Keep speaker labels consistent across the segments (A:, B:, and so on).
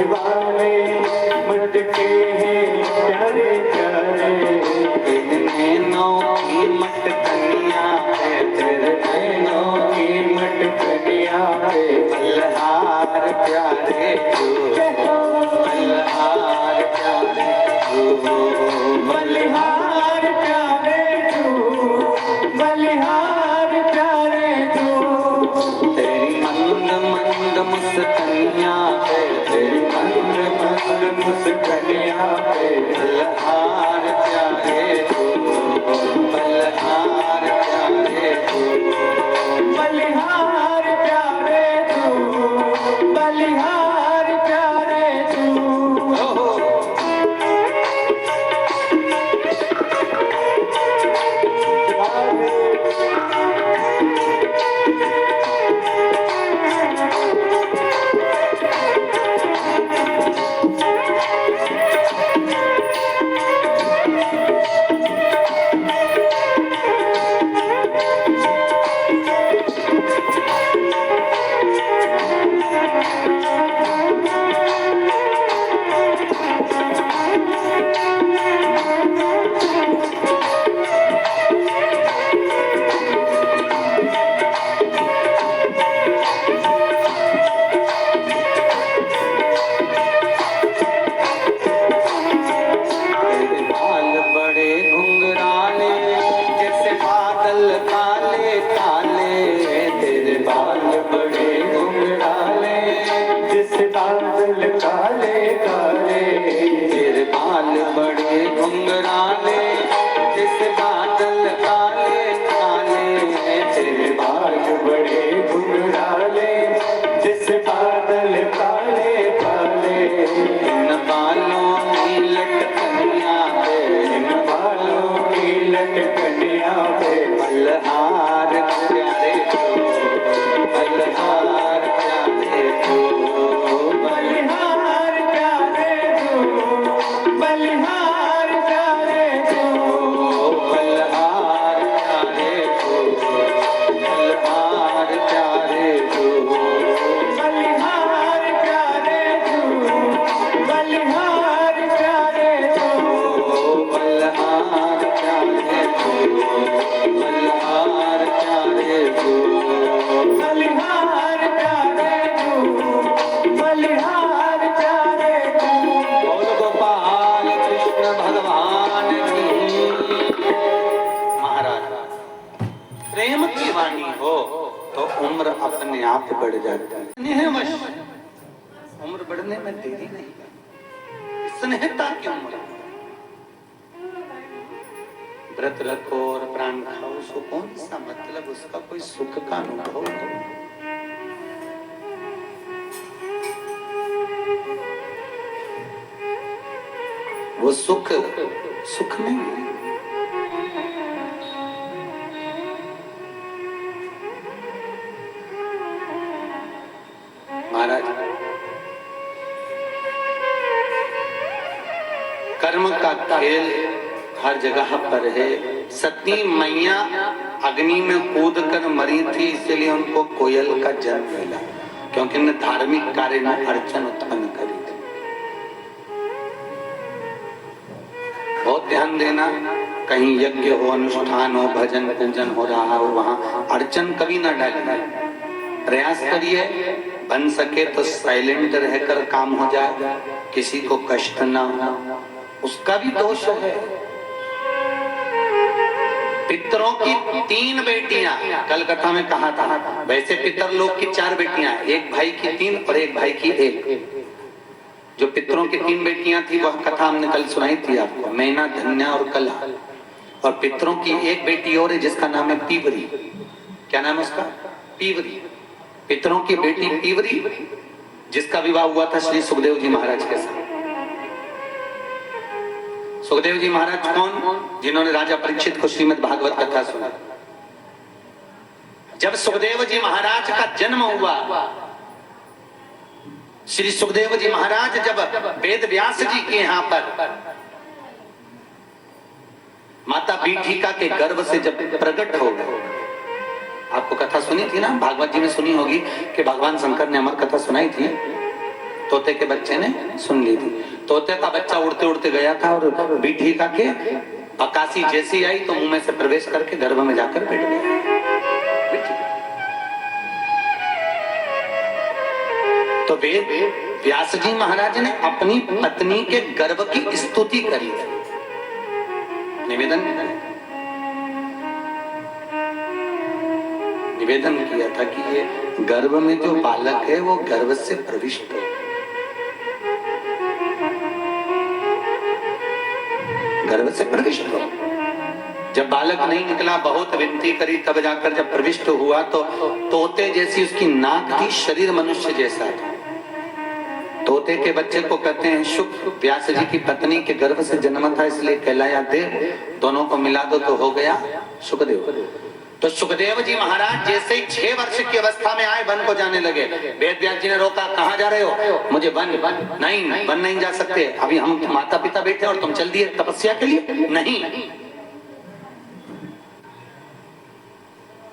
A: वाले मटके हैं प्यारे प्यारे, तेरे नैनों की मटकनिया है, तेरे नैनों की मटकनिया है, मल्हार प्यारे तू, मल्हार प्यारे तू, मल्हार प्यारे तू, मल्हार प्यारे तू, तेरी मंद मंद मुस्कानिया है, तेरी मंद मंद मुस्कानिया है, मल्हार प्यारे तू, मल्हार प्यारे तू, मल्हार प्यारे तू, मल्हार प्यारे तू। उम्र अपने आप बढ़ जाती है, उम्र बढ़ने में देरी नहीं, स्नेहता की उम्र। व्रत रखो और प्राण खाओ, उसको कौन सा मतलब, उसका कोई सुख का अनुभव हो। वो सुख सुख नहीं है। महाराज, कर्म का खेल हर जगह पर है। सती मैया अग्नि में कूद कर मरी थी, इसलिए उनको कोयल का जन्म मिला, क्योंकि उन्होंने धार्मिक कार्य में अड़चन उत्पन्न करी थी। बहुत ध्यान देना, कहीं यज्ञ हो, अनुष्ठान हो, भजन पूजन हो रहा हो, वहां अड़चन कभी ना डालना। प्रयास करिए, बन सके तो साइलेंट रहकर काम हो जाए, किसी को कष्ट ना हो। उसका भी दोष है। पितरों की 3 बेटियां, कल कथा में कहा था। वैसे पितर लोग की 4 बेटियां, एक भाई की 3 और एक भाई की 1। जो पितरों की 3 बेटियां थी वह कथा हमने कल सुनाई थी आपको, मैना, धन्या और कला। और पितरों की 1 बेटी और है जिसका नाम है पीवरी। क्या नाम है उसका? पीवरी। पितरों की बेटी पीवरी, जिसका विवाह हुआ था श्री सुखदेव जी महाराज के साथ। सुखदेव जी महाराज कौन? जिन्होंने राजा परीक्षित को श्रीमद् भागवत कथा सुना। जब सुखदेव जी महाराज का जन्म हुआ, श्री सुखदेव जी महाराज जब वेद व्यास जी के यहाँ पर माता पीठिका के गर्भ से जब प्रकट हो गए, आपको कथा सुनी थी ना, भागवत जी में सुनी होगी कि भगवान शंकर ने अमर कथा सुनाई थी। तोते के बच्चे ने सुन ली थी। तोते का बच्चा उड़ते उड़ते गया था और बीठी का के अकाशी जैसी आई तो मुंह में से प्रवेश करके गर्भ में जाकर बैठ गया। तो वेद व्यास जी महाराज ने अपनी पत्नी के गर्भ की स्तुति करी थी, निवेदन किया था कि ये गर्भ में जो बालक है वो गर्भ से प्रविष्ट है, गर्भ से प्रविष्ट हो। जब बालक नहीं निकला बहुत विनती करी, तब जाकर जब प्रविष्ट हुआ तो तोते जैसी उसकी नाक थी, शरीर मनुष्य जैसा था। तोते के बच्चे को कहते हैं शुक, व्यास जी की पत्नी के गर्भ से जन्म था इसलिए कहलाया देव, दोनों को मिला दो तो हो गया सुखदेव। तो सुखदेव जी महाराज जैसे ही 6 वर्ष की अवस्था में आए वन को जाने लगे। वेद व्यास जी ने रोका, कहाँ जा रहे हो? मुझे वन नहीं जा सकते, अभी हम माता पिता बैठे और तुम चल दिए तपस्या के लिए, नहीं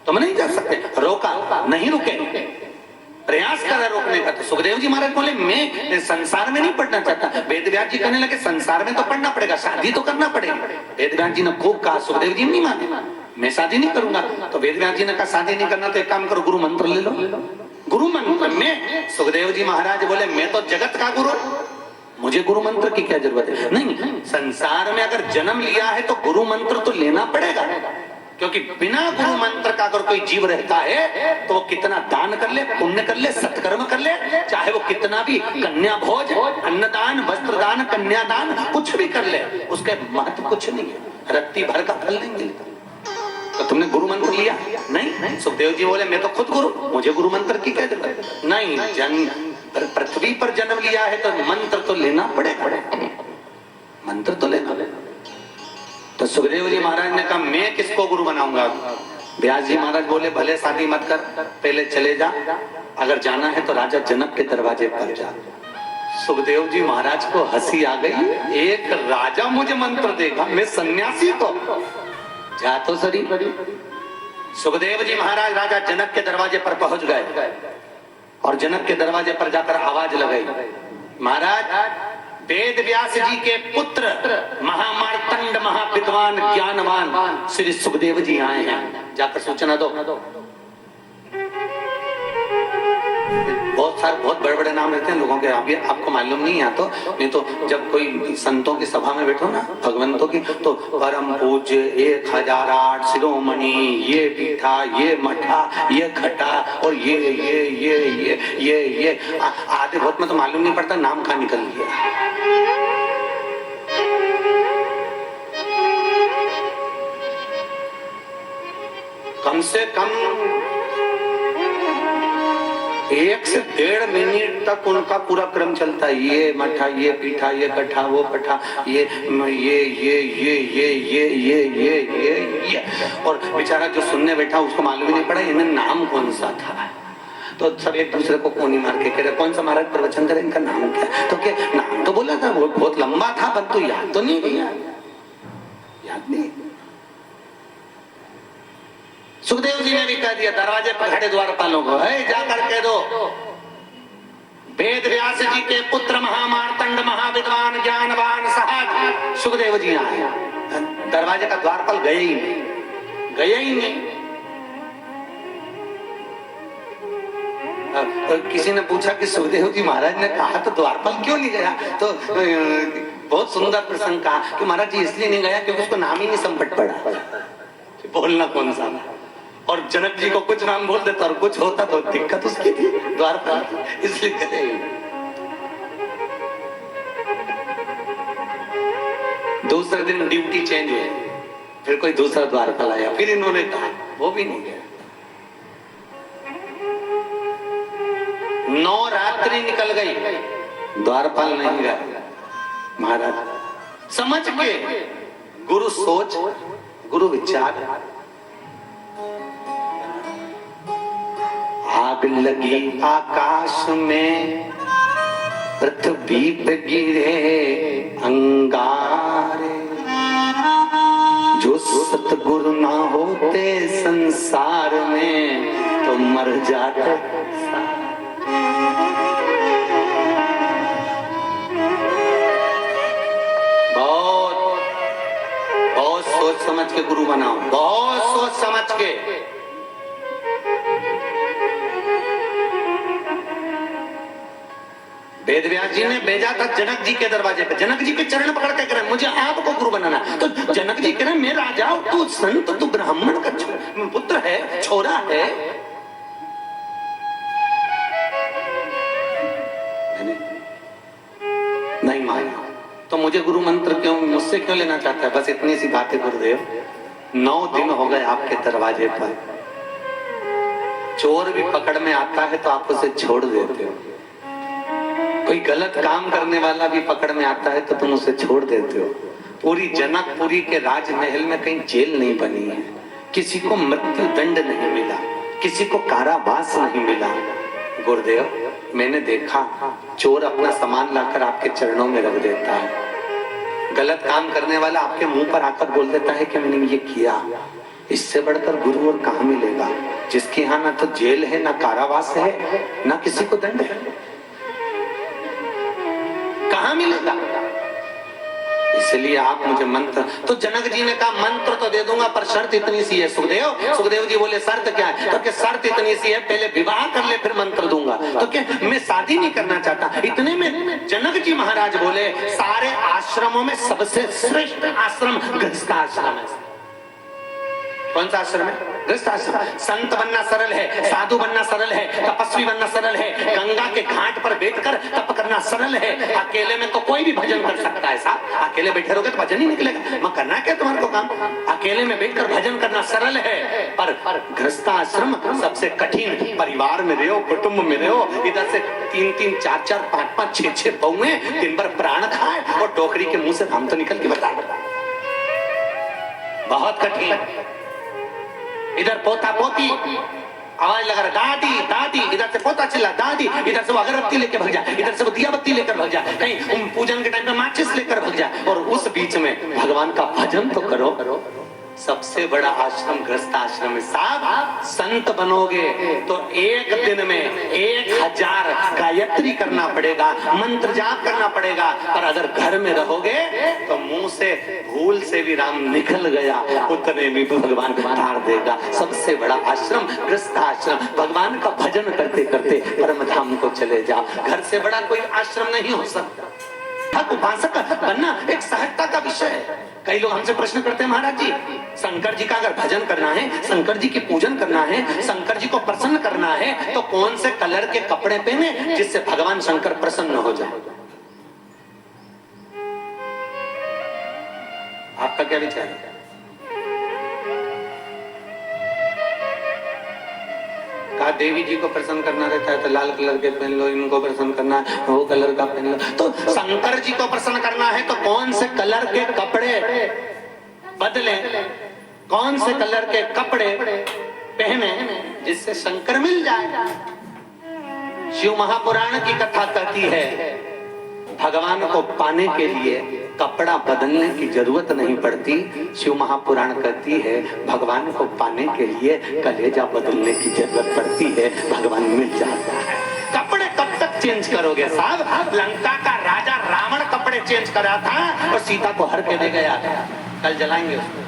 A: तुम नहीं जा सकते। रोका, नहीं रुके, प्रयास करा रोकने का। तो सुखदेव जी महाराज बोले मैं संसार में नहीं पढ़ना चाहता। वेद व्यास जी कहने लगे संसार में तो पढ़ना पड़ेगा, शादी तो करना पड़ेगा। वेद व्यास जी ने खूब कहा, सुखदेव जी नहीं माने, मैं शादी नहीं करूंगा। तो वेद व्यास जी ने कहा शादी नहीं करना तो एक काम करो, गुरु मंत्र ले लो। गुरु मंत्र में सुखदेव जी महाराज बोले मैं तो जगत का गुरु, मुझे गुरु मंत्र की क्या जरूरत है? नहीं, संसार में अगर जन्म लिया है तो गुरु मंत्र तो लेना पड़ेगा, क्योंकि बिना गुरु मंत्र का अगर कोई जीव रहता है तो वो कितना दान कर ले, पुण्य कर ले, सत्कर्म कर ले, चाहे वो कितना भी कन्या भोज, अन्नदान, वस्त्रदान, कन्यादान कुछ भी कर ले, उसके महत्व कुछ नहीं है, रत्ती भर का फल नहीं मिलता। तो तुमने गुरु मंत्र लिया? नहीं। सुखदेव जी बोले मैं तो खुद गुरु, मुझे गुरु मंत्र की क्या जरूरत? नहीं, पृथ्वी पर जन्म लिया है तो मंत्र तो लेना पड़ेगा, मंत्र तो लेना। तो सुखदेव जी महाराज ने कहा मैं किसको गुरु बनाऊंगा? व्यास जी महाराज बोले भले शादी मत कर, पहले चले जा, अगर जाना है तो राजा जनक के दरवाजे पर जा। सुखदेव जी महाराज को हंसी आ गई, एक राजा मुझे मंत्र देगा, मैं सन्यासी को जा तो सही। सुखदेव जी महाराज राजा जनक के दरवाजे पर पहुंच गए और जनक के दरवाजे पर जाकर आवाज लगाई, महाराज वेद व्यास जी के पुत्र महामार्तंड महाविद्वान ज्ञानवान श्री सुखदेव जी आए हैं, जाकर सूचना दो। बहुत बड़े बड़े नाम रहते हैं लोगों के, अभी आपको मालूम नहीं है तो, नहीं तो जब कोई संतों की सभा में बैठो ना भगवंतों की, तो परम पूज्य 1008 शिरोमणि, ये पीठा, ये मठा, ये खटा और ये आधे बहुत में तो मालूम नहीं पड़ता नाम कहाँ निकल गया। कम से कम 1 से 1.5 मिनट तक उनका पूरा क्रम चलता है, ये मठा, ये पीठा, ये कठा, वो पठा, ये और बेचारा जो सुनने बैठा उसको मालूम ही नहीं पड़ा इन्हें नाम कौन सा था। तो सब एक दूसरे को कोनी मार के कह रहे कौन सा महाराज प्रवचन करे, इनका नाम क्या? तो क्या नाम तो बोला था, वो बहुत लंबा था पर तो याद तो नहीं किया, याद नहीं। सुखदेव जी ने भी कह दिया दरवाजे पर खड़े द्वारपालों को, जाकर कह दो वेद व्यास जी के पुत्र महामार्तंड महाविद्वान ज्ञानवान साहब सुखदेव जी आए। दरवाजे का द्वारपाल गए ही नहीं। तो किसी ने पूछा कि सुखदेव जी महाराज ने कहा तो द्वारपाल क्यों नहीं गया? तो बहुत सुंदर प्रसंग कहा कि महाराज जी इसलिए नहीं गया क्योंकि उसको नाम ही नहीं संपट पड़ा, बोलना कौन सा। और जनक जी को कुछ नाम बोल देता और कुछ होता तो दिक्कत उसकी थी द्वारपाल, इसलिए गए। दूसरे दिन ड्यूटी चेंज हुई, फिर कोई दूसरा द्वारपाल आया, फिर इन्होंने कहा, वो भी नहीं गया। 9 रात्रि निकल गई, द्वारपाल नहीं गया। महाराज समझ के गुरु सोच, गुरु विचार, आग लगी आकाश में, पृथ्वी पे गिरे अंगारे, जो सतगुरु ना होते संसार में तो मर जाते। बनाओ, बहुत सोच समझ के। वेद व्यास जी ने भेजा था जनक जी के दरवाजे पे, जनक जी के चरण पकड़ के कह रहे मुझे आपको गुरु बनाना। तो जनक जी कह रहे मैं राजा हूं, तू संत, तू ब्राह्मण का पुत्र है, छोरा है। नहीं माना तो मुझे गुरु मंत्र क्यों, मुझसे क्यों लेना चाहता है? बस इतनी सी बात है गुरुदेव। 9 दिन हो गए आपके दरवाजे पर, चोर भी पकड़ में आता है तो आप उसे छोड़ देते हो, कोई गलत काम करने वाला भी पकड़ में आता है तो तुम उसे छोड़ देते हो। पूरी जनकपुरी के राजमहल में कहीं जेल नहीं बनी है, किसी को मृत्यु दंड नहीं मिला, किसी को कारावास नहीं मिला। गुरुदेव मैंने देखा चोर अपना सामान लाकर आपके चरणों में रख देता है, गलत काम करने वाला आपके मुंह पर आकर बोल देता है कि मैंने ये किया। इससे बढ़कर गुरु और कहां मिलेगा, जिसके यहाँ ना तो जेल है, ना कारावास है, ना किसी को दंड है, कहां मिलेगा? इसलिए आप मुझे मंत्र, तो जनक जी ने कहा मंत्र तो दे दूंगा पर शर्त इतनी सी है। सुखदेव जी बोले शर्त क्या है? तो क्या शर्त इतनी सी है, पहले विवाह कर ले फिर मंत्र दूंगा। तो क्या मैं शादी नहीं करना चाहता। इतने में जनक जी महाराज बोले सारे आश्रमों में सबसे श्रेष्ठ आश्रम गृहस्थ आश्रम है। कौन सा आश्रम है? गृहस्थ आश्रम। संत बनना सरल है, साधु बनना सरल है, तपस्वी बनना सरल है, गंगा के घाट पर बैठकर तप करना सरल है। अकेले में तो कोई भी भजन कर सकता है साहब, अकेले बैठे रहोगे तो भजन ही निकलेगा। मैं करना क्या तुम्हारे को काम? अकेले में बैठकर भजन करना सरल है, पर गृहस्थ आश्रम सबसे कठिन। परिवार में रहो, कुटुंब में रहो, इधर से 3-3, 4-4, 5-5, 6-6 बहुएं दिन भर प्राण खाए और टोकरी के मुंह से हम तो निकल के बता, बहुत कठिन। इधर पोता पोती आवाज लगा रहा दादी दादी, इधर से पोता चिल्ला दादी, इधर से वो अगरबत्ती लेकर भग जाए, इधर से वो दिया बत्ती लेकर भग जाए, कहीं पूजन के टाइम पे माचिस लेकर भग जाए, और उस बीच में भगवान का भजन तो करो। सबसे बड़ा आश्रम गृहस्थ आश्रम है साहब। संत बनोगे तो एक दिन में 1000 गायत्री करना पड़ेगा, मंत्र जाप करना पड़ेगा। पर अगर घर में रहोगे तो मुंह से भूल से भी राम निकल गया, उतने में भी भगवान तार देगा। सबसे बड़ा आश्रम गृहस्थ आश्रम। भगवान का भजन करते करते परम धाम को चले जाओ। घर से बड़ा कोई आश्रम नहीं हो सकता। उपासक बनना एक सहजता का विषय है। कई लोग हमसे प्रश्न करते हैं महाराज जी, शंकर जी का अगर भजन करना है, शंकर जी की पूजन करना है, शंकर जी को प्रसन्न करना है, तो कौन से कलर के कपड़े पहने जिससे भगवान शंकर प्रसन्न हो जाए? आपका क्या विचार है? कहा देवी जी को प्रसन्न करना रहता है तो लाल कलर के पहन लो, इनको प्रसन्न करना है वो कलर का पहन लो। तो शंकर जी को प्रसन्न करना है तो कौन से कलर के कपड़े बदले, कौन से कलर के कपड़े पहने जिससे शंकर मिल जाए? शिव महापुराण की कथा कहती है भगवान को पाने के लिए कपड़ा बदलने की जरूरत नहीं पड़ती। शिव महापुराण कहती है भगवान को पाने के लिए कलेजा बदलने की जरूरत पड़ती है, भगवान मिल जाता है। कपड़े कब तक चेंज करोगे साहब? लंका का राजा रावण कपड़े चेंज करा था और सीता को हर के दे गया। कल जलाएंगे उसको।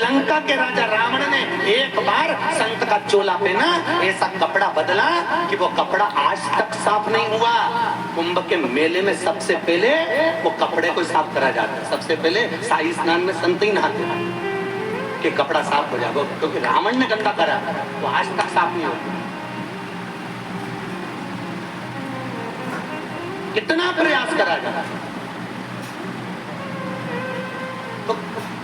A: लंका के राजा रावण ने एक बार संत का चोला पहना, ऐसा कपड़ा बदला कि वो कपड़ा आज तक साफ नहीं हुआ। कुंभ के मेले में सबसे पहले वो कपड़े को साफ करा जाता है। सबसे पहले शाही स्नान में संत ही नहाते हैं कि कपड़ा साफ हो जाए, क्योंकि रावण ने गंदा करा वो आज तक साफ नहीं होता। कितना प्रयास करा जाता। तो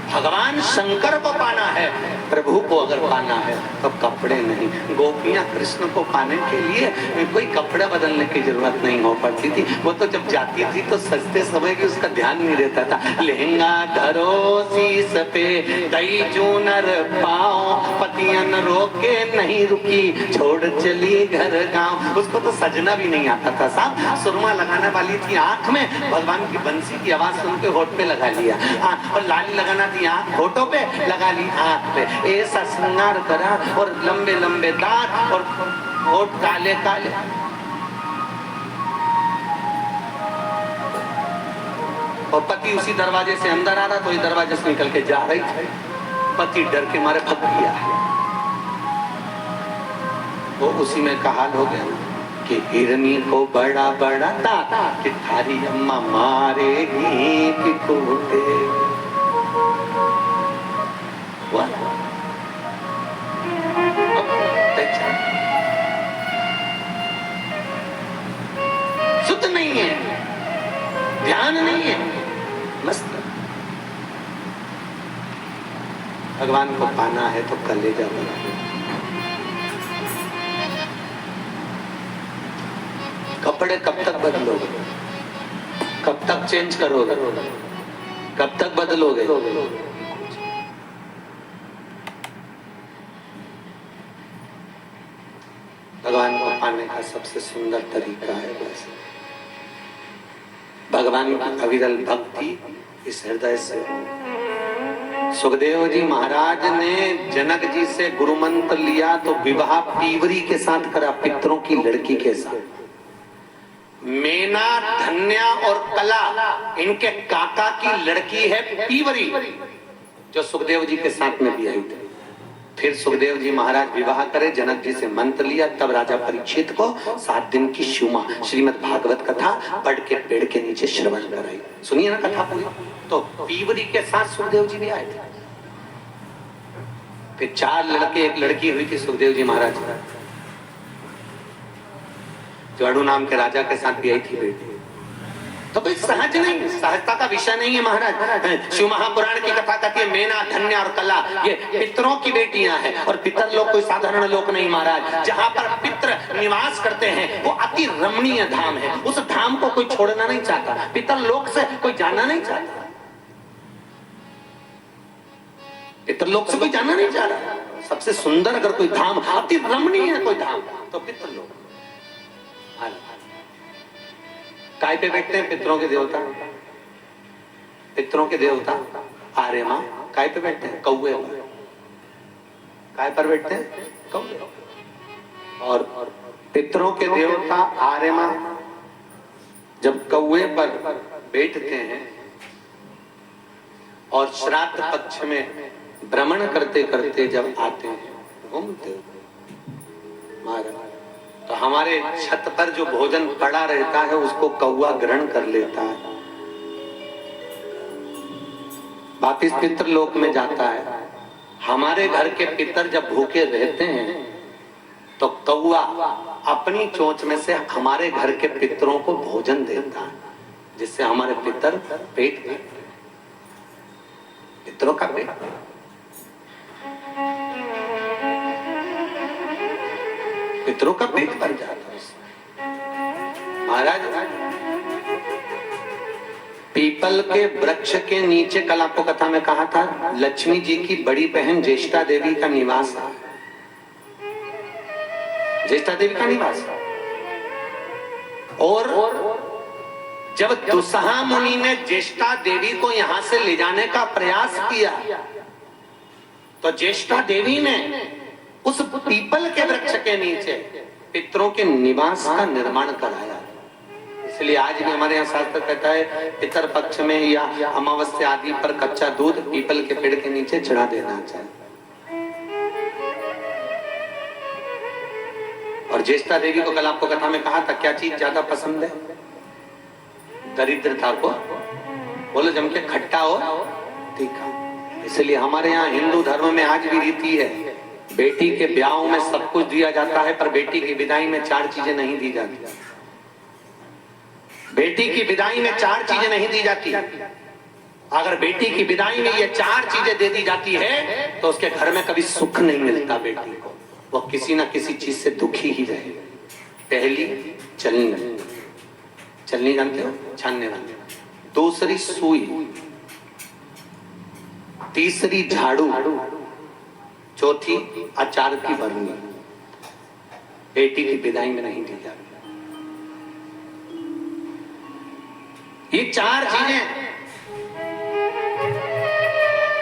A: भगवान शंकर को पाना है, प्रभु को अगर पाना है तो कपड़े नहीं। गोपियां कृष्ण को पाने के लिए कोई कपड़े बदलने की जरूरत नहीं हो पड़ती थी। वो तो जब जाती थी तो सजते समय भी उसका ध्यान नहीं रहता था। लहंगा धरो शीस पे दई चूनर पाओ, पतियन रोके नहीं रुकी, छोड़ चली घर गांव। उसको तो सजना भी नहीं आता था साहब। सुरमा लगाने वाली थी आंख में, भगवान की बंसी की आवाज सुन के होठ पे लगा लिया, और लाली लगाना थी आंख, होठों पे लगा ली आंख पे। ऐसा श्रृंगार करा और लंबे लंबे दांत और होठ काले काले। और पति उसी दरवाजे से अंदर आ रहा तो इस दरवाजे से निकल के जा रही थी। पति डर के मारे भग गया है। वो उसी में का हाल हो गया कि हिरनी को बड़ा बड़ा ताता कि थारी अम्मा मारेगी पिकोटे। शुद्ध नहीं है, ध्यान नहीं है, मस्त। भगवान को पाना है तो कलेजा बना। कपड़े कब तक बदलोगे? कब तक चेंज करोगे? कब तक बदलोगे? भगवान को पाने का सबसे सुंदर तरीका है बस भगवान की अविरल भक्ति इस हृदय से। सुखदेव जी महाराज ने जनक जी से गुरु मंत्र लिया तो विवाह पीवरी के साथ करा, पितरों की लड़की के साथ। मेना, धन्या और कला इनके काका की लड़की है पीवरी, जो सुखदेव जी के साथ में भी आई थी। फिर सुखदेव जी महाराज विवाह करे, जनक जी से मंत्र लिया, तब राजा परीक्षित को 7 दिन की शुमा श्रीमद् भागवत कथा पढ़ के पेड़ के नीचे श्रवण कराई। सुनिए ना कथा पूरी। तो पीवरी के साथ सुखदेव जी भी आए थे। फिर 4 लड़के 1 लड़की हुई थी सुखदेव जी महाराज, जो अणु नाम के राजा के साथ भी आई थी बेटी। तो कोई सहज नहीं, सहजता का विषय नहीं है महाराज। शिव महापुराण की कथा कहती है मेना, धन्या और कला ये पितरों की बेटियां हैं। और पितर लोग कोई साधारण लोग नहीं महाराज। जहां पर पितर निवास करते हैं वो अति रमणीय धाम है। उस धाम को कोई छोड़ना नहीं चाहता, पितर लोक से कोई जाना नहीं चाहता, पितर लोक से कोई जाना नहीं चाह रहा। सबसे सुंदर अगर कोई धाम, अति रमणीय है कोई धाम, तो पितर लोक। काय पे बैठते हैं पितरों के देवता? पितरों के देवता आर्य माँ काय पे बैठते हैं? कौवे पर। काय पर बैठते हैं? कौवे। और पितरों के देवता आर्य माँ जब कौवे पर बैठते हैं और श्राद्ध पक्ष में भ्रमण करते करते जब आते हैं घूमते महाराज, तो हमारे छत पर जो भोजन पड़ा रहता है उसको कौवा ग्रहण कर लेता है, वापिस पितृलोक में जाता है। हमारे घर के पितर जब भूखे रहते हैं तो कौवा अपनी चोंच में से हमारे घर के पितरों को भोजन देता है, जिससे हमारे पितर पेट पितरों का पेट। पितरों का पेट भर जाता है महाराज। पीपल के वृक्ष के नीचे कल आपको कथा में कहा था लक्ष्मी जी की बड़ी बहन ज्येष्ठा देवी का निवास है। ज्येष्ठा देवी का निवास। और जब दुस्सहा मुनि ने ज्येष्ठा देवी को यहां से ले जाने का प्रयास किया तो ज्येष्ठा देवी ने उस पीपल के वृक्ष के नीचे पितरों के निवास का निर्माण कराया। इसलिए आज भी हमारे यहाँ शास्त्र कहता है पितर पक्ष में या अमावस्या आदि पर कच्चा दूध पीपल के पेड़ के नीचे चढ़ा देना चाहिए। और ज्येष्ठा देवी को कल आपको कथा में कहा था क्या चीज ज्यादा पसंद है? दरिद्रता को। बोलो जम के खट्टा हो तीखा। इसलिए हमारे यहाँ हिंदू धर्म में आज भी रीति है बेटी के ब्याह में सब कुछ दिया जाता है पर बेटी की विदाई में 4 चीजें नहीं दी जाती। बेटी की विदाई में 4 चीजें नहीं दी जाती। अगर बेटी की विदाई में ये 4 चीजें दे दी जाती है तो उसके घर में कभी सुख नहीं मिलता बेटी को, वो किसी ना किसी चीज से दुखी ही रहे। पहली चलनी, चलनी जानते हो? छानने वाली। दूसरी सुई, तीसरी झाड़ू, चौथी अचार की बरनी। बेटी की विदाई में नहीं दी जाती। ये 4 चीजें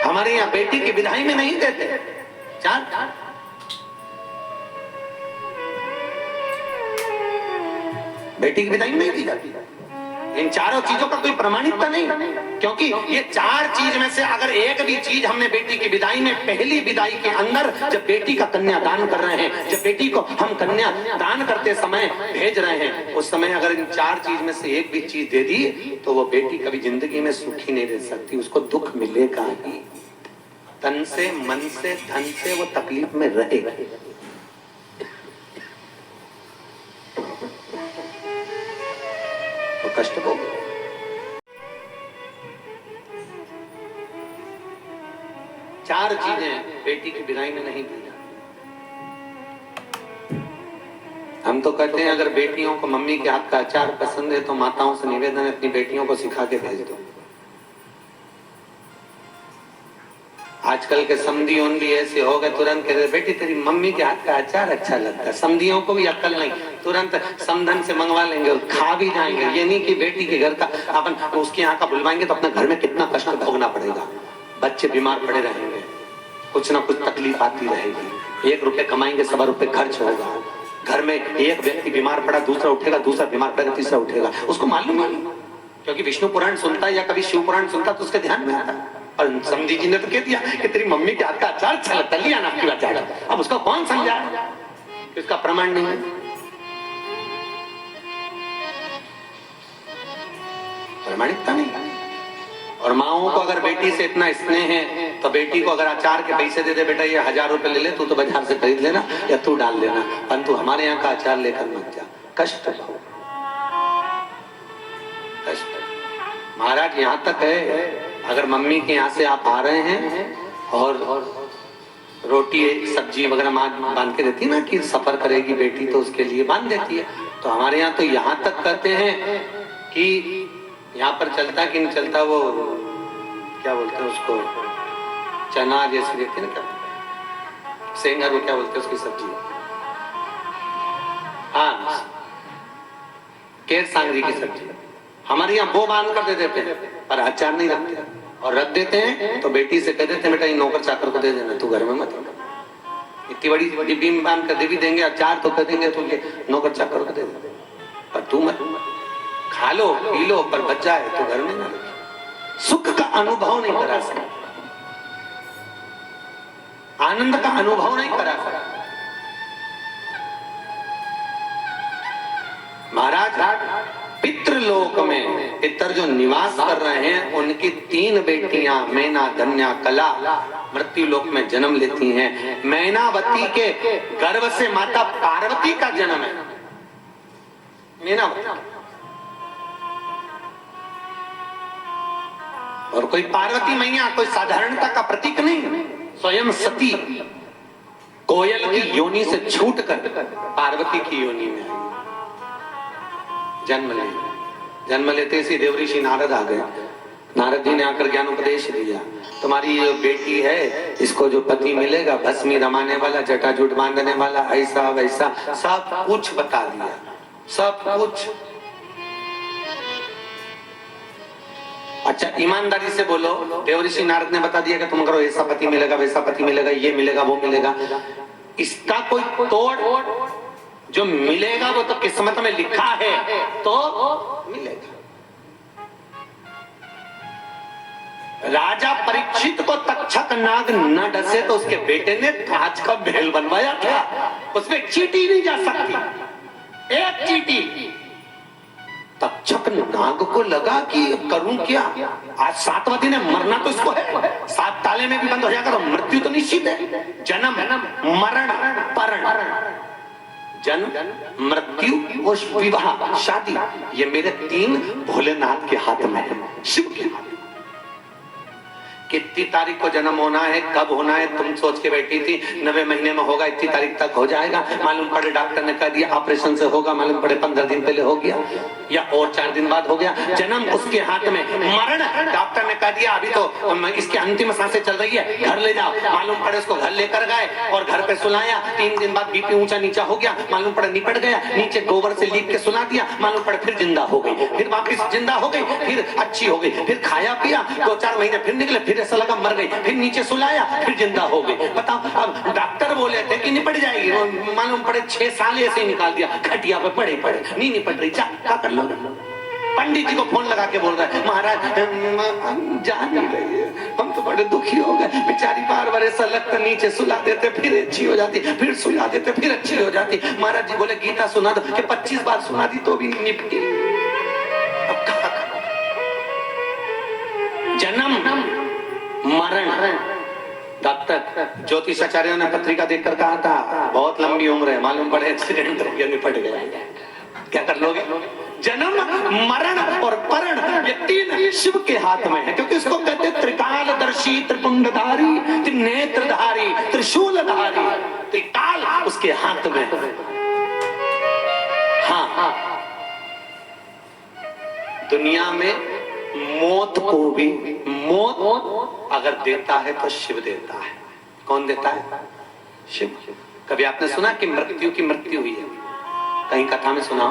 A: हमारे यहाँ बेटी की विदाई में नहीं देते। 4 बेटी की विदाई में नहीं दी जाती। इन चारों चीजों का कोई प्रमाणिकता नहीं, क्योंकि ये चार चीज में से अगर एक भी चीज हमने बेटी की विदाई में, पहली विदाई के अंदर जब बेटी का कन्यादान कर रहे हैं, जब बेटी को हम कन्या दान करते समय भेज रहे हैं, उस समय अगर इन चार चीज में से एक भी चीज दे दी तो वो बेटी कभी जिंदगी में सुखी नहीं रह सकती, उसको दुख मिलेगा ही। तन से, मन से, धन से वो तकलीफ में रहेगी। तो कष्ट होगा। चार चीजें बेटी की विदाई में नहीं दी जाती। हम तो कहते हैं अगर बेटियों को मम्मी के हाथ का अचार पसंद है तो माताओं से निवेदन है अपनी बेटियों को सिखा के भेज दो। आजकल के समधियों भी ऐसे हो गए, तुरंत कहते बेटी तेरी मम्मी के हाथ का अचार अच्छा लगता है। समधियों को भी अक्ल नहीं, तुरंत समधन से मंगवा लेंगे और खा भी जाएंगे। ये नहीं कि बेटी के घर का अपन उसके यहाँ का बुलवाएंगे तो अपने घर में कितना कष्ट भोगना पड़ेगा। बच्चे बीमार पड़े रहेंगे, कुछ ना कुछ तकलीफ आती रहेगी। 1 रुपए कमाएंगे, 1.25 रुपए खर्च होगा। घर में एक व्यक्ति बीमार पड़ा, दूसरा उठेगा, दूसरा बीमार पड़ेगा, तीसरा उठेगा। उसको मालूम है, क्योंकि विष्णु पुराण सुनता है या कभी शिव पुराण सुनता तो उसके ध्यान में आता। और समधी जी ने तो कह दिया कि तेरी मम्मी के हाथ का अचार अच्छा लगता, लिया ना आपकी अचार। अब उसका कौन समझा, इसका प्रमाण नहीं है, प्रमाणिकता नहीं। और माओं को अगर बेटी से इतना स्नेह है तो बेटी को अगर अचार के पैसे दे दे, बेटा ये 1000 रुपए ले ले, तू तो बाजार से खरीद लेना या तू डाल लेना, परंतु हमारे यहाँ का अचार लेकर मत जा। कष्ट कष्ट। महाराज यहाँ तक है, अगर मम्मी के यहाँ से आप आ रहे हैं और रोटी सब्जी वगैरह माँ बांध के देती ना कि सफर करेगी बेटी तो उसके लिए बांध देती है, तो हमारे यहाँ तो यहाँ तक कहते हैं कि यहाँ पर चलता कि नहीं चलता, वो क्या बोलते हैं उसको, चना जैसी देती है ना, क्या सेंगर, वो क्या बोलते हैं उसकी सब्जी, हाँ केर सांगरी की सब्जी, हमारे यहाँ वो बांध कर दे देते हैं पर अचार नहीं रखते। और रख देते हैं तो बेटी से कह देते हैं बेटा ये नौकर चाकर को दे देना, तू घर में मत। इतनी बड़ी डिब्बी में बांध कर दे भी देंगे, अचार तो कह देंगे तो नौकर चाकर को दे देंगे, पर तू मत खा लो पी लो, पर बच्चा है तो घर में ना रखे। सुख का अनुभव नहीं करा सकता, आनंद का अनुभव नहीं करा सकता। महाराज पितृलोक में पितर जो निवास कर रहे हैं उनकी 3 बेटियां मैना, धन्या, कला मृत्यु लोक में जन्म लेती हैं। मैनावती के गर्भ से माता पार्वती का जन्म है। मैनावती और कोई पार्वती मैया कोई साधारणता का प्रतीक नहीं, स्वयं सती कोयल की योनि से छूटकर पार्वती की योनि में जन्म लेते ही देव ऋषि नारद आ गए। नारद जी ने आकर ज्ञान उपदेश दिया, तुम्हारी ये बेटी है, इसको जो पति मिलेगा भस्मी रमाने वाला, जटाजूट बांधने वाला, ऐसा वैसा सब कुछ बता दिया, सब कुछ। अच्छा ईमानदारी से बोलो, देवऋषि नारद ने बता दिया कि तुम करो ऐसा पति मिलेगा, वैसा पति मिलेगा, ये मिलेगा, वो मिलेगा, इसका कोई तोड़ जो मिलेगा वो तो किस्मत में लिखा है तो मिलेगा। राजा परीक्षित को तक्षक नाग न डसे तो उसके बेटे ने कांच का महल बनवाया था, उसमें चींटी नहीं जा सकती, एक चींटी। तक्षक नाग को लगा कि करूं क्या, आज 7वां दिन है, मरना तो इसको है, 7 ताले में भी बंद हो जाएगा तो मृत्यु तो निश्चित है। जन्म मरण परण, जन्म मृत्यु और विवाह शादी, ये मेरे 3 भोलेनाथ के हाथ में है, शिव के हाथ में। कितनी तारीख को जन्म होना है, कब होना है, तुम सोच के बैठी थी 9वें महीने में होगा, इतनी तारीख तक हो जाएगा, मालूम पड़े डॉक्टर ने कह दिया ऑपरेशन से होगा, मालूम पड़े 15 दिन पहले हो गया या और 4 दिन बाद हो गया। जन्म उसके हाथ में, मरण डॉक्टर ने कह दिया अभी तो इसकी अंतिम सांसें चल रही है, घर ले जाओ, मालूम पड़े उसको घर लेकर गए और घर पे सुलाया, 3 दिन बाद बीपी ऊंचा नीचा हो गया, मालूम पड़े निपट गया, नीचे गोबर से लीप के सुला दिया, मालूम पड़े फिर जिंदा हो गई, फिर वापिस जिंदा हो गई, फिर अच्छी हो गई, फिर खाया पिया, 2-4 महीने फिर निकले, फिर ऐसा लगा मर गई, फिर नीचे सुलाया, फिर जिंदा हो गई। बताओ, अब डॉक्टर बोले थे कि निपट जाएगी, मालूम पड़े 6 साल ऐसे ही निकाल दिया, खटिया पे पड़े नहीं निपट रही, क्या कर लो। पंडित जी को फोन लगा के बोल रहा है, महाराज जा नहीं रही है, हम तो बड़े दुखी हो गए, बेचारी बार बार ऐसा लगता नीचे सुला देते फिर अच्छी हो जाती, फिर सुला देते फिर अच्छी हो जाती। महाराज जी बोले गीता सुना दो, कि 25 बार सुना दी तो भी नहीं निपटी। अब कहा जन्म मरण। डॉक्टर ज्योतिषाचार्यों ने पत्रिका देखकर कहा था बहुत लंबी उम्र है, मालूम पड़े एक्सीडेंट हो गया, निपट गया, क्या कर लोगे? जन्म मरण और परण ये तीन शिव के हाथ में है, क्योंकि इसको कहते त्रिकालदर्शी, त्रिपुंडधारी, त्रिनेत्रधारी, त्रिशूलधारी, त्रिकाल उसके हाथ में। हाँ, दुनिया में मौत को भी, मौत अगर देता है तो शिव देता है। कौन देता है? शिव। कभी आपने सुना कि मृत्यु की मृत्यु हुई है? कहीं कथा में सुना,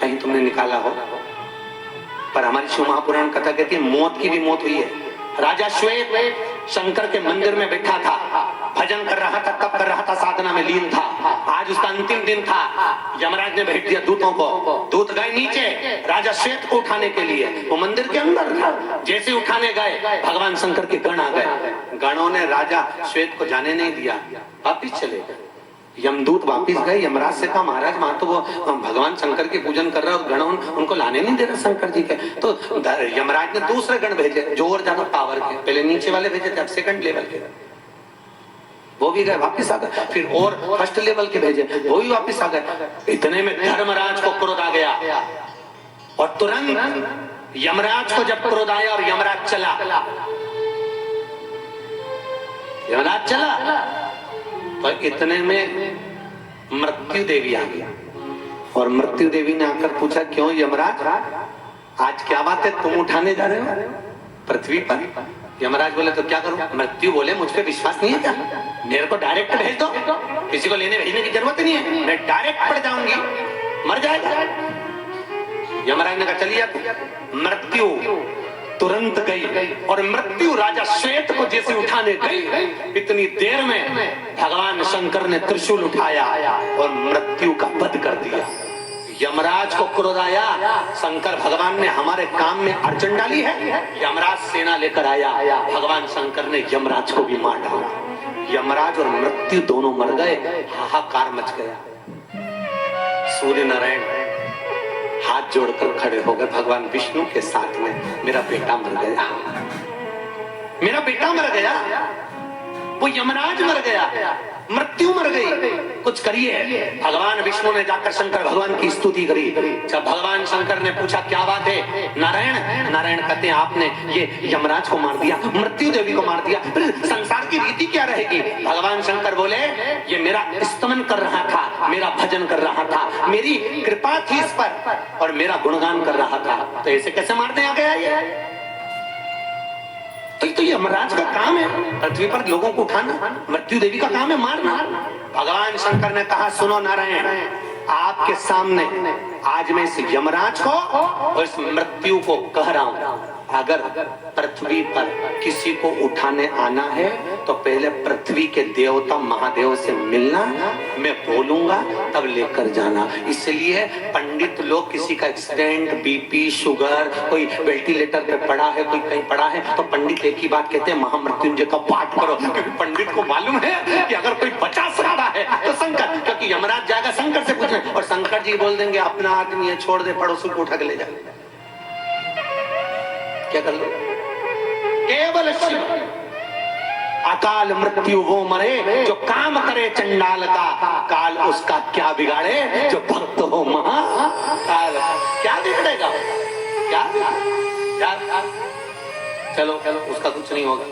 A: कहीं तुमने निकाला हो, पर हमारी शिव महापुराण कथा कहती है मौत की भी मौत हुई है। राजा श्वेत शंकर के मंदिर में बैठा था, भजन कर रहा था, तप कर रहा था, साधना में लीन था। आज उसका अंतिम दिन था। यमराज ने भेज दिया दूतों को, दूत गए नीचे राजा श्वेत को उठाने के लिए। वो मंदिर के अंदर था, जैसे उठाने गए भगवान शंकर के गण आ गए। गणों ने राजा श्वेत को जाने नहीं दिया, वापिस चले गए। यमदूत वापिस गए, यमराज से कहा महाराज वहां तो वो भगवान शंकर के पूजन कर रहा है, गण उनको लाने नहीं दे रहे शंकर जी के। तो यमराज ने दूसरे गण भेजे जो और ज्यादा पावर के, पहले नीचे वाले भेजे थे, अब सेकंड लेवल के, वो भी गए, वापिस आ गए। फिर और फर्स्ट लेवल के भेजे, वो भी वापिस आ गए। इतने में धर्मराज को क्रोध आ गया और तुरंत यमराज को जब क्रोध आया और यमराज चला, तो इतने में मृत्यु देवी आ गई और मृत्यु देवी ने आकर पूछा क्यों यमराज, आज क्या बात है, तुम उठाने जा रहे हो पृथ्वी पर? यमराज बोले तो क्या करूं? मृत्यु बोले मुझ पे विश्वास नहीं है क्या? मेरे को डायरेक्ट भेज दो, किसी को लेने भेजने की जरूरत नहीं है, मैं डायरेक्ट पड़ जाऊंगी, मर जाएगा। यमराज ने कहा चलिए। मृत्यु तुरंत गई और मृत्यु राजा श्वेत को जैसे उठाने गई, इतनी देर में भगवान शंकर ने त्रिशूल उठाया और मृत्यु का वध कर दिया। यमराज को क्रोध आया, शंकर भगवान ने हमारे काम में अड़चन डाली है, यमराज सेना लेकर आया, भगवान शंकर ने यमराज को भी मार डाला। यमराज और मृत्यु दोनों मर गए, हाहाकार मच गया। सूर्य नारायण हाथ जोड़कर खड़े हो गए भगवान विष्णु के साथ में, मेरा बेटा मर गया, मेरा बेटा मर गया, वो यमराज मर गया, मृत्यु मर गई, कुछ करिए। भगवान विष्णु ने जाकर शंकर भगवान की स्तुति करी। जब भगवान शंकर ने पूछा क्या बात है नारायण, नारायण कहते हैं आपने ये यमराज को मार दिया, मृत्यु देवी को मार दिया, फिर संसार की रीति क्या रहेगी? भगवान शंकर बोले ये मेरा स्तमन कर रहा था, मेरा भजन कर रहा था, मेरी कृपा थी इस पर और मेरा गुणगान कर रहा था, तो ऐसे कैसे मारने आ गया ये? तो यमराज का काम है पृथ्वी पर लोगों को उठाना, मृत्यु देवी का काम है मारना। भगवान शंकर ने कहा सुनो नारायण, आपके सामने आज मैं इस यमराज को और इस मृत्यु को कह रहा हूं, अगर पृथ्वी पर किसी को उठाने आना है तो पहले पृथ्वी के देवता महादेव से मिलना, मैं बोलूंगा तब लेकर जाना। इसलिए पंडित लोग किसी का एक्सीडेंट, बीपी, शुगर, कोई वेंटिलेटर पे पड़ा है, कोई कहीं पड़ा है, तो पंडित एक ही बात कहते हैं महामृत्युंजय का पाठ करो, क्योंकि पंडित को मालूम है कि अगर कोई बचा सकता है तो शंकर, क्योंकि यमराज जाएगा शंकर से पूछने और शंकर जी बोल देंगे अपना आदमी है, छोड़ दे, पड़ोसी को उठा के ले जा। क्या कर लो? केवल शिव। अकाल मृत्यु वो मरे जो काम करे चंडाल का, काल उसका क्या बिगाड़े जो भक्त हो महाकाल। क्या बिगड़ेगा? क्या क्या? चलो चलो, उसका कुछ नहीं होगा।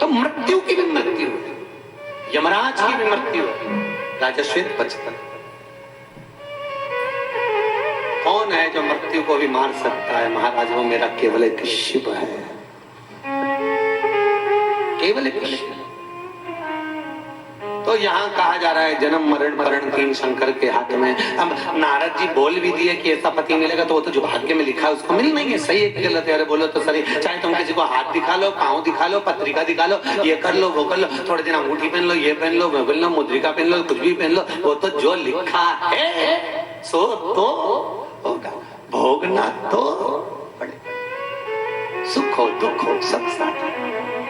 A: तो मृत्यु की भी मृत्यु, यमराज की भी मृत्यु, राजा श्वेत बचकर। कौन है जो मृत्यु को भी मार सकता है? महाराज वो मेरा केवल एक शिव है, केवल एक शिव। तो यहाँ कहा जा रहा है जन्म मरण मरण तीन शंकर के हाथ में। अब नारद जी बोल भी दिए कि ऐसा पति मिलेगा, तो वो तो जो भाग्य में लिखा है उसको मिल नहीं है। सही है कि गलत है? अरे बोलो तो सही। चाहे तुम किसी को हाथ दिखा लो, पाँव दिखा लो, पत्रिका दिखा लो, ये कर लो वो कर लो, थोड़े दिन अंगूठी पहन लो, ये पहन लो, वो पहन लो, मुद्रिका पहन लो, कुछ भी पहन लो, वो तो जो लिखा है सो तो होगा, भोगना तो पड़ेगा। सुख हो दुख हो सब साथ।